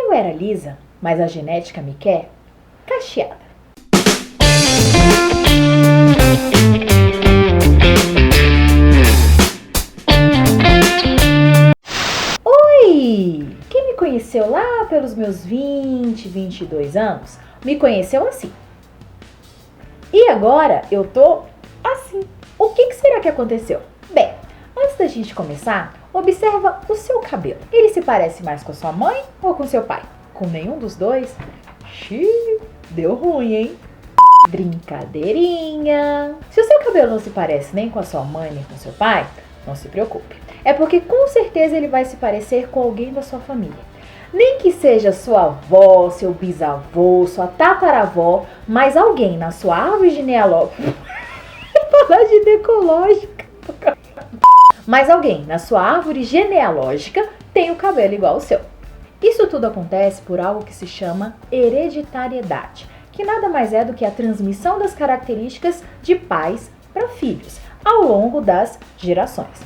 Eu era lisa, mas a genética me quer cacheada. Oi! Quem me conheceu lá pelos meus 22 anos, me conheceu assim. E agora eu tô assim. O que será que aconteceu? Bem, antes da gente começar, observa o seu cabelo. Ele se parece mais com a sua mãe ou com seu pai? Com nenhum dos dois? Xiii, deu ruim, hein? Brincadeirinha! Se o seu cabelo não se parece nem com a sua mãe nem com seu pai, não se preocupe. É porque com certeza ele vai se parecer com alguém da sua família. Nem que seja sua avó, seu bisavô, sua tataravó, mas alguém na sua árvore genealógica. Falar ginecológica. Mas alguém na sua árvore genealógica tem o cabelo igual ao seu. Isso tudo acontece por algo que se chama hereditariedade, que nada mais é do que a transmissão das características de pais para filhos ao longo das gerações.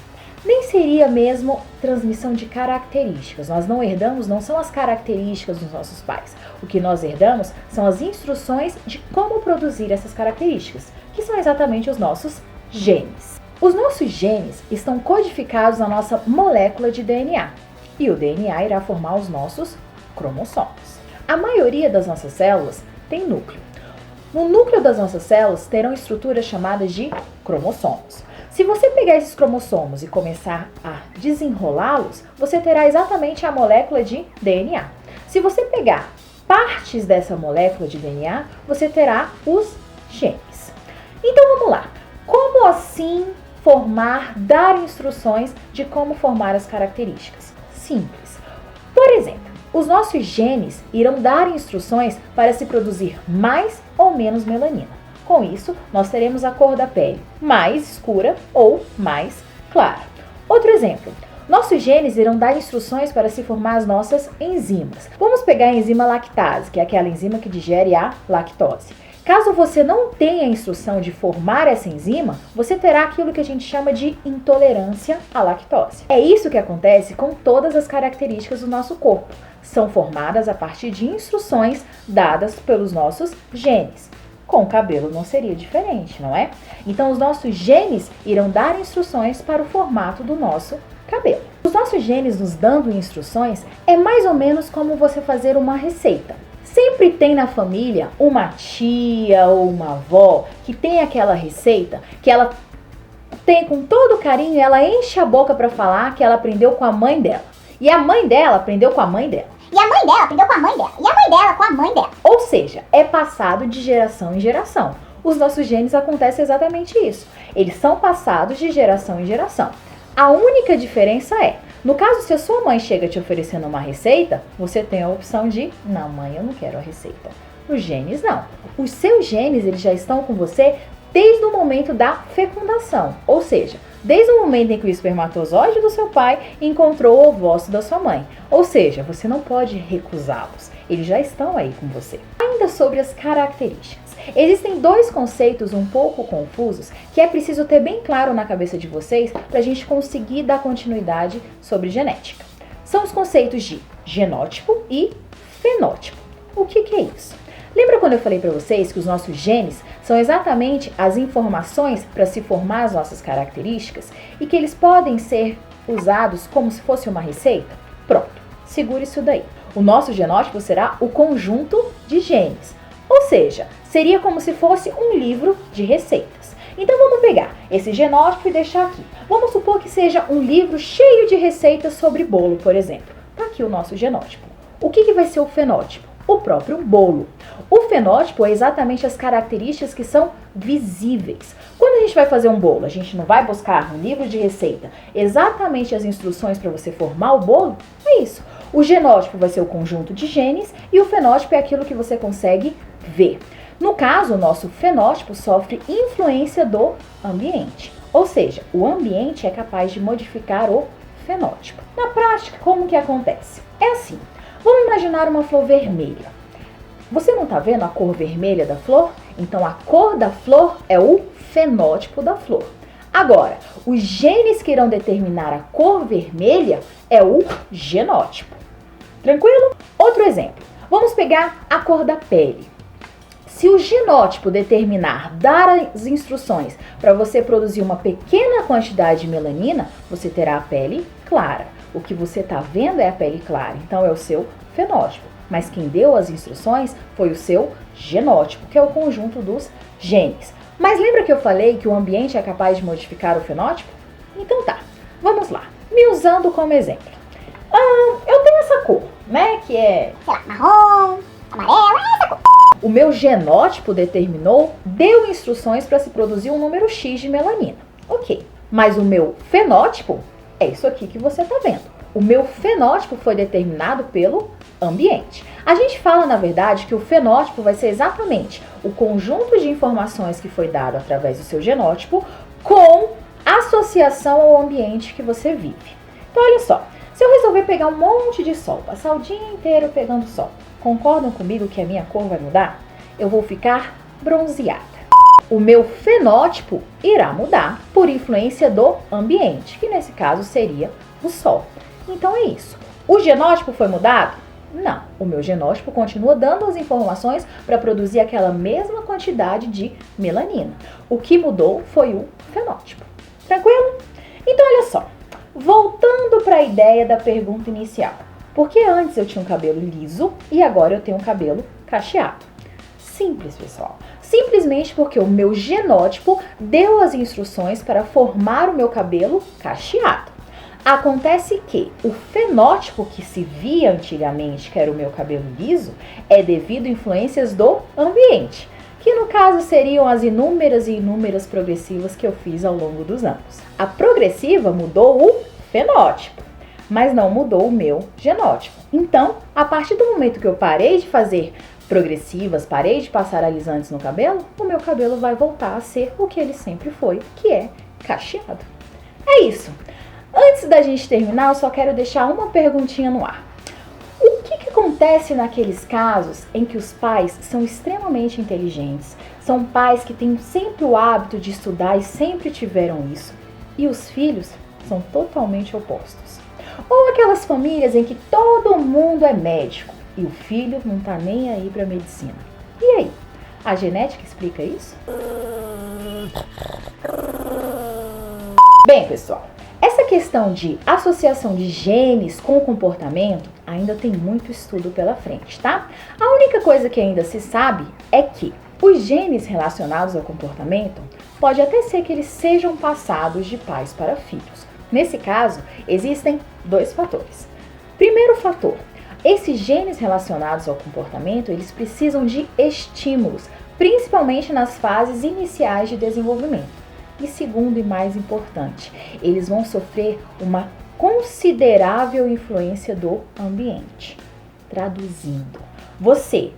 Nem seria mesmo transmissão de características. Nós não herdamos, não são as características dos nossos pais. O que nós herdamos são as instruções de como produzir essas características, que são exatamente os nossos genes. Os nossos genes estão codificados na nossa molécula de DNA, e o DNA irá formar os nossos cromossomos. A maioria das nossas células tem núcleo. No núcleo das nossas células terão estruturas chamadas de cromossomos. Se você pegar esses cromossomos e começar a desenrolá-los, você terá exatamente a molécula de DNA. Se você pegar partes dessa molécula de DNA, você terá os genes. Então vamos lá. Como assim dar instruções de como formar as características? Simples. Por exemplo, os nossos genes irão dar instruções para se produzir mais ou menos melanina. Com isso, nós teremos a cor da pele mais escura ou mais clara. Outro exemplo. Nossos genes irão dar instruções para se formar as nossas enzimas. Vamos pegar a enzima lactase, que é aquela enzima que digere a lactose. Caso você não tenha a instrução de formar essa enzima, você terá aquilo que a gente chama de intolerância à lactose. É isso que acontece com todas as características do nosso corpo. São formadas a partir de instruções dadas pelos nossos genes. Com o cabelo não seria diferente, não é? Então, os nossos genes irão dar instruções para o formato do nosso cabelo. Os nossos genes nos dando instruções é mais ou menos como você fazer uma receita. Sempre tem na família uma tia ou uma avó que tem aquela receita que ela tem com todo carinho, ela enche a boca para falar que ela aprendeu com a mãe dela. E a mãe dela aprendeu com a mãe dela. E a mãe dela aprendeu com a mãe dela. E a mãe dela com a mãe dela. Ou seja, é passado de geração em geração. Os nossos genes acontece exatamente isso. Eles são passados de geração em geração. A única diferença é, no caso, se a sua mãe chega te oferecendo uma receita, você tem a opção de, não, mãe, eu não quero a receita. Os genes não. Os seus genes, eles já estão com você desde o momento da fecundação. Ou seja, desde o momento em que o espermatozoide do seu pai encontrou o ovócito da sua mãe. Ou seja, você não pode recusá-los. Eles já estão aí com você. Ainda sobre as características. Existem dois conceitos um pouco confusos que é preciso ter bem claro na cabeça de vocês para a gente conseguir dar continuidade sobre genética. São os conceitos de genótipo e fenótipo. O que é isso? Lembra quando eu falei para vocês que os nossos genes são exatamente as informações para se formar as nossas características e que eles podem ser usados como se fosse uma receita? Pronto, segura isso daí. O nosso genótipo será o conjunto de genes. Ou seja, seria como se fosse um livro de receitas. Então vamos pegar esse genótipo e deixar aqui. Vamos supor que seja um livro cheio de receitas sobre bolo, por exemplo. Está aqui o nosso genótipo. O que vai ser o fenótipo? O próprio bolo. O fenótipo é exatamente as características que são visíveis. Quando a gente vai fazer um bolo, a gente não vai buscar no livro de receita exatamente as instruções para você formar o bolo? É isso. O genótipo vai ser o conjunto de genes e o fenótipo é aquilo que você consegue ver. No caso, o nosso fenótipo sofre influência do ambiente. Ou seja, o ambiente é capaz de modificar o fenótipo. Na prática, como que acontece? É assim. Vamos imaginar uma flor vermelha. Você não está vendo a cor vermelha da flor? Então, a cor da flor é o fenótipo da flor. Agora, os genes que irão determinar a cor vermelha é o genótipo. Tranquilo? Outro Outro exemplo, vamos pegar a cor da pele. Se o genótipo determinar, dar as instruções para você produzir uma pequena quantidade de melanina, você terá a pele clara. O que você está vendo é a pele clara, então é o seu fenótipo. Mas quem deu as instruções foi o seu genótipo, que é o conjunto dos genes. Mas lembra que eu falei que o ambiente é capaz de modificar o fenótipo? Então tá, vamos lá. Me usando como exemplo. Eu tenho essa cor, né, que é, Sei lá, marrom, amarelo, essa cor. o meu genótipo determinou, deu instruções para se produzir um número X de melanina. Ok, mas o meu fenótipo é isso aqui que você está vendo. O meu fenótipo foi determinado pelo ambiente. A gente fala, na verdade, que o fenótipo vai ser exatamente o conjunto de informações que foi dado através do seu genótipo com associação ao ambiente que você vive. Então, olha só, se eu resolver pegar um monte de sol, passar o dia inteiro pegando sol, concordam comigo que a minha cor vai mudar? Eu vou ficar bronzeada. O meu fenótipo irá mudar por influência do ambiente, que nesse caso seria o sol. Então é isso. O genótipo foi mudado? Não. O meu genótipo continua dando as informações para produzir aquela mesma quantidade de melanina. O que mudou foi o fenótipo. Tranquilo? Então olha só. Voltando para a ideia da pergunta inicial. Por que antes eu tinha um cabelo liso e agora eu tenho um cabelo cacheado? Simples, pessoal. Simplesmente porque o meu genótipo deu as instruções para formar o meu cabelo cacheado. Acontece que o fenótipo que se via antigamente, que era o meu cabelo liso, é devido a influências do ambiente, que no caso seriam as inúmeras e inúmeras progressivas que eu fiz ao longo dos anos. A progressiva mudou o fenótipo, mas não mudou o meu genótipo. Então, a partir do momento que eu parei de fazer progressivas, parei de passar alisantes no cabelo, o meu cabelo vai voltar a ser o que ele sempre foi, que é cacheado. É isso. Antes da gente terminar, eu só quero deixar uma perguntinha no ar. O que acontece naqueles casos em que os pais são extremamente inteligentes, são pais que têm sempre o hábito de estudar e sempre tiveram isso, e os filhos são totalmente opostos? Ou aquelas famílias em que todo mundo é médico e o filho não tá nem aí pra medicina? E aí? A genética explica isso? Bem, pessoal, essa questão de associação de genes com o comportamento ainda tem muito estudo pela frente, tá? A única coisa que ainda se sabe é que os genes relacionados ao comportamento pode até ser que eles sejam passados de pais para filhos. Nesse caso, existem dois fatores. Primeiro fator, esses genes relacionados ao comportamento, eles precisam de estímulos, principalmente nas fases iniciais de desenvolvimento. E segundo e mais importante, eles vão sofrer uma considerável influência do ambiente. Traduzindo, você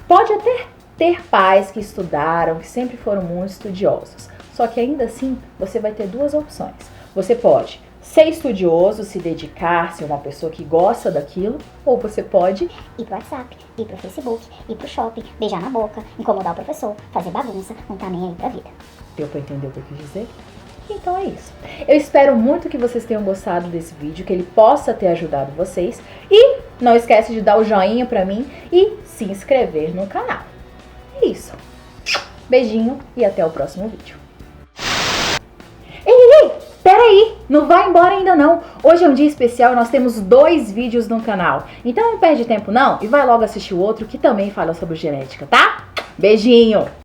pode até ter pais que estudaram, que sempre foram muito estudiosos, só que ainda assim você vai ter duas opções. Você pode ser estudioso, se dedicar, ser uma pessoa que gosta daquilo, ou você pode Ir pro WhatsApp, ir pro Facebook, ir pro shopping, beijar na boca, incomodar o professor, fazer bagunça, não tá nem aí pra vida. Deu pra entender o que eu quis dizer? Então é isso. Eu espero muito que vocês tenham gostado desse vídeo, que ele possa ter ajudado vocês. E não esquece de dar o joinha pra mim e se inscrever no canal. É isso. Beijinho e até o próximo vídeo. Ei! Peraí! Não vai embora ainda não. Hoje é um dia especial e nós temos 2 vídeos no canal. Então não perde tempo não e vai logo assistir o outro que também fala sobre genética, tá? Beijinho!